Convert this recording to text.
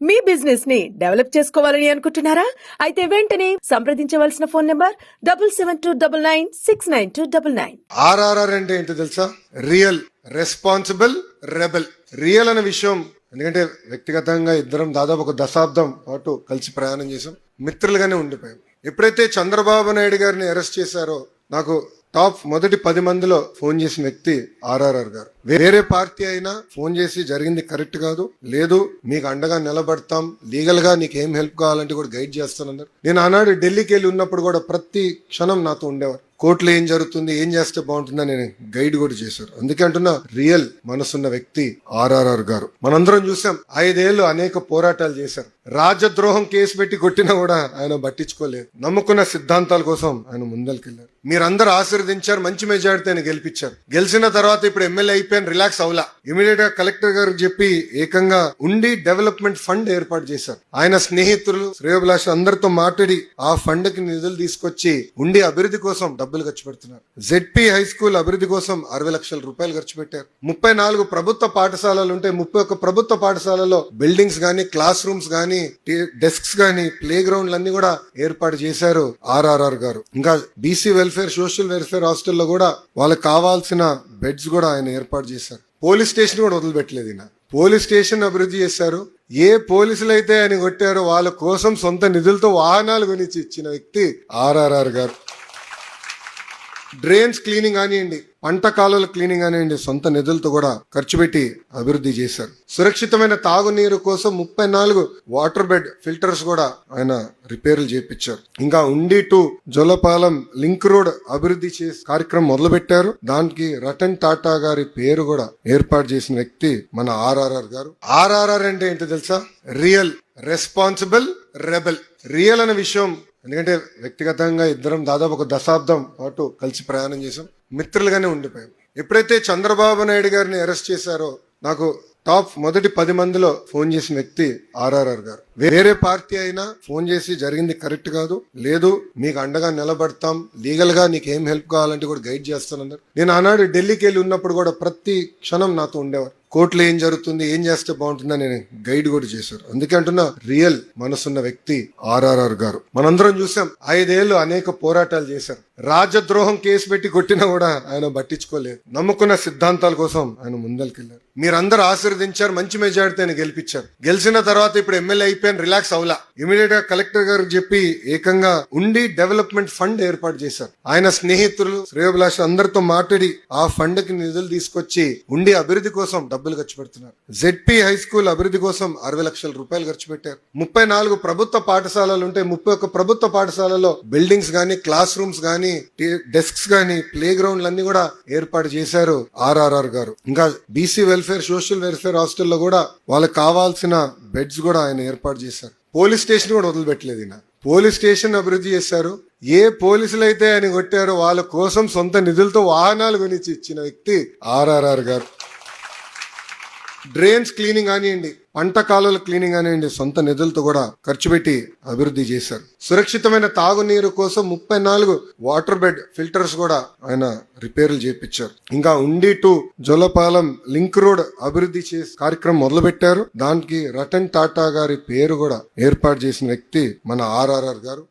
మీ business ని develop చేసుకోవాలని అనుకుంటున్నారా? అయితే వెంటనే సంప్రదించవలసిన ఫోన్ నంబర్ 7729969299. ఆర్ఆర్ఆర్ అంటే ఏంటో తెలుసా? Real, responsible, rebel. రియల్ అనే విషయం, ఎందుకంటే వ్యక్తిగతంగా ఇద్దరం దాదాపు ఒక దశాబ్దం పాటు కలిసి ప్రయాణం చేసాం, మిత్రులుగానే ఉండిపోయాం. ఎప్పుడైతే చంద్రబాబు నాయుడు గారిని అరెస్ట్ చేశారో నాకు టాప్ మొదటి 10 మందిలో ఫోన్ చేసిన వ్యక్తి ఆర్ఆర్ఆర్ గారు. వేరే పార్టీ అయినా ఫోన్ చేసి జరిగింది కరెక్ట్ కాదు, లేదు మీకు అండగా నిలబడతాం, లీగల్ గా నీకు ఏం హెల్ప్ కావాలంటే కూడా గైడ్ చేస్తానన్నారు. నేను ఆనాడు ఢిల్లీకి వెళ్ళి ఉన్నప్పుడు కూడా ప్రతి క్షణం నాతో ఉండేవారు. కోర్టులో ఏం జరుగుతుంది, ఏం చేస్తే బాగుంటుందని నేను గైడ్ కూడా చేశారు. అందుకే అంటున్నా, రియల్ మనసున్న వ్యక్తి ఆర్ఆర్ఆర్ గారు. మనందరం చూసాం, 5 ఏళ్లు అనేక పోరాటాలు చేశారు. రాజద్రోహం కేసు పెట్టి కొట్టినా కూడా ఆయన పట్టించుకోలేదు. నమ్ముకున్న సిద్ధాంతాల కోసం ఆయన ముందరికెళ్లారు. మీరందరూ ఆశీర్వదించారు, మంచి మెజారిటీ ఆయన గెలిపించారు. గెలిచిన తర్వాత ఇప్పుడు ఎమ్మెల్యే అయిపోయాను, రిలాక్స్ అవలా. ఇమీడియట్ గా కలెక్టర్ గారికి చెప్పి ఏకంగా ఉండి డెవలప్మెంట్ ఫండ్ ఏర్పాటు చేశారు. ఆయన స్నేహితులు, శ్రేయోభిలాష అందరితో మాట్లాడి ఆ ఫండ్ కి నిధులు తీసుకొచ్చి ఉండి అభివృద్ధి కోసం డబ్బులు ఖర్చు పెడుతున్నారు. జెడ్పీ హై స్కూల్ అభివృద్ధి కోసం 60 లక్షల రూపాయలు ఖర్చు పెట్టారు. 34 ప్రభుత్వ పాఠశాలలు ఉంటే 31 ప్రభుత్వ పాఠశాలలో బిల్డింగ్స్ గానీ, క్లాస్ రూమ్స్ గానీ, డెస్క్స్ గానీ, ప్లే గ్రౌండ్లు అన్ని కూడా ఏర్పాటు చేశారు ఆర్ఆర్ఆర్ గారు. ఇంకా బీసీ వెల్ఫేర్, సోషల్ వెల్ఫేర్ హాస్టల్లో కూడా వాళ్ళకి కావాల్సిన బెడ్స్ కూడా ఆయన ఏర్పాటు చేశారు. పోలీస్ స్టేషన్ కూడా వదిలిపెట్టలేదు ఈయన. పోలీస్ స్టేషన్ అభివృద్ధి చేశారు. ఏ పోలీసులు అయితే ఆయన కొట్టారో వాళ్ళ కోసం సొంత నిధులతో వాహనాలు కొనిచ్చి ఇచ్చిన వ్యక్తి ఆర్ఆర్ఆర్ గారు. డ్రైన్స్ క్లీనింగ్ కానివ్వండి, పంట కాలువల క్లీనింగ్ కానివ్వండి, సొంత నిధులతో కూడా ఖర్చు పెట్టి అభివృద్ధి చేశారు. సురక్షితమైన తాగునీరు కోసం 34 వాటర్ బెడ్ ఫిల్టర్స్ కూడా ఆయన రిపేర్లు చేయించారు. ఇంకా ఉండి టు జొలపాలెం లింక్ రోడ్ అభివృద్ధి చేసే కార్యక్రమం మొదలు పెట్టారు. దానికి రతన్ టాటా గారి పేరు కూడా ఏర్పాటు చేసిన వ్యక్తి మన ఆర్ఆర్ఆర్ గారు. ఆర్ఆర్ఆర్ అంటే ఏంటో తెలుసా? Real, responsible, rebel. రియల్ అనే విషయం, ఎందుకంటే వ్యక్తిగతంగా ఇద్దరం దాదాపు ఒక దశాబ్దం పాటు కలిసి ప్రయాణం చేసాం, మిత్రులుగానే ఉండిపోయాం. ఎప్పుడైతే చంద్రబాబు నాయుడు గారిని అరెస్ట్ చేశారో నాకు టాప్ మొదటి 10 మందిలో ఫోన్ చేసిన వ్యక్తి ఆర్ఆర్ఆర్ గారు. వేరే పార్టీ అయినా ఫోన్ చేసి జరిగింది కరెక్ట్ కాదు, లేదు మీకు అండగా నిలబడతాం, లీగల్ గా నీకు ఏం హెల్ప్ కావాలంటే కూడా గైడ్ చేస్తానన్నారు. నేను ఆనాడు ఢిల్లీకి వెళ్ళి ఉన్నప్పుడు కూడా ప్రతి క్షణం నాతో ఉండేవారు. కోర్టులో ఏం జరుగుతుంది, ఏం చేస్తే బాగుంటుందని నేను గైడ్ కూడా చేశారు. అందుకే అంటున్నా, రియల్ మనసున్న వ్యక్తి ఆర్ఆర్ఆర్ గారు. మనందరం చూసాం, 5 ఏళ్లు అనేక పోరాటాలు చేశారు. రాజద్రోహం కేసు పెట్టి కొట్టినా కూడా ఆయన పట్టించుకోలేదు. నమ్ముకున్న సిద్ధాంతాల కోసం ఆయన ముందరికెళ్లారు. మీరందరూ ఆశీర్వదించారు, మంచి మెజారిటీ ఆయన గెలిపించారు. గెలిచిన తర్వాత ఇప్పుడు ఎమ్మెల్యే అయిపోయాను, రిలాక్స్ అవలా. ఇమీడియట్ గా కలెక్టర్ గారికి చెప్పి ఏకంగా ఉండి డెవలప్మెంట్ ఫండ్ ఏర్పాటు చేశారు. ఆయన స్నేహితులు, శ్రేయోభిలాష అందరితో మాట్లాడి ఆ ఫండ్ కి నిధులు తీసుకొచ్చి ఉండి అభివృద్ధి కోసం డబ్బులు ఖర్చు పెడుతున్నారు. జెడ్పీ హై స్కూల్ అభివృద్ధి కోసం 60 లక్షల రూపాయలు ఖర్చు పెట్టారు. 34 ప్రభుత్వ పాఠశాలలు ఉంటే 31 ప్రభుత్వ పాఠశాలలో బిల్డింగ్స్ గానీ, క్లాస్ రూమ్స్ గానీ, డెస్క్స్ గానీ, ప్లే గ్రౌండ్లు అన్ని కూడా ఏర్పాటు చేశారు ఆర్ఆర్ఆర్ గారు. ఇంకా బీసీ వెల్ఫేర్, సోషల్ వెల్ఫేర్ హాస్టల్లో కూడా వాళ్ళకి కావాల్సిన బెడ్స్ కూడా ఆయన ఏర్పాటు చేశారు. పోలీస్ స్టేషన్ కూడా వదిలిపెట్టలేదు ఈయన. పోలీస్ స్టేషన్ అభివృద్ధి చేశారు. ఏ పోలీసులు అయితే ఆయన కొట్టారో వాళ్ళ కోసం సొంత నిధులతో వాహనాలు కొనిచ్చి ఇచ్చిన వ్యక్తి ఆర్ఆర్ఆర్ గారు. డ్రైన్స్ క్లీనింగ్ కానివ్వండి, పంట కాలువల క్లీనింగ్ కానివ్వండి, సొంత నిధులతో కూడా ఖర్చు పెట్టి అభివృద్ధి చేశారు. సురక్షితమైన తాగునీరు కోసం 34 వాటర్ బెడ్ ఫిల్టర్స్ కూడా ఆయన రిపేర్లు చేయించారు. ఇంకా ఉండి టు జొలపాలెం లింక్ రోడ్ అభివృద్ధి చేసే కార్యక్రమం మొదలు పెట్టారు. దానికి రతన్ టాటా గారి పేరు కూడా ఏర్పాటు చేసిన వ్యక్తి మన ఆర్ఆర్ఆర్ గారు.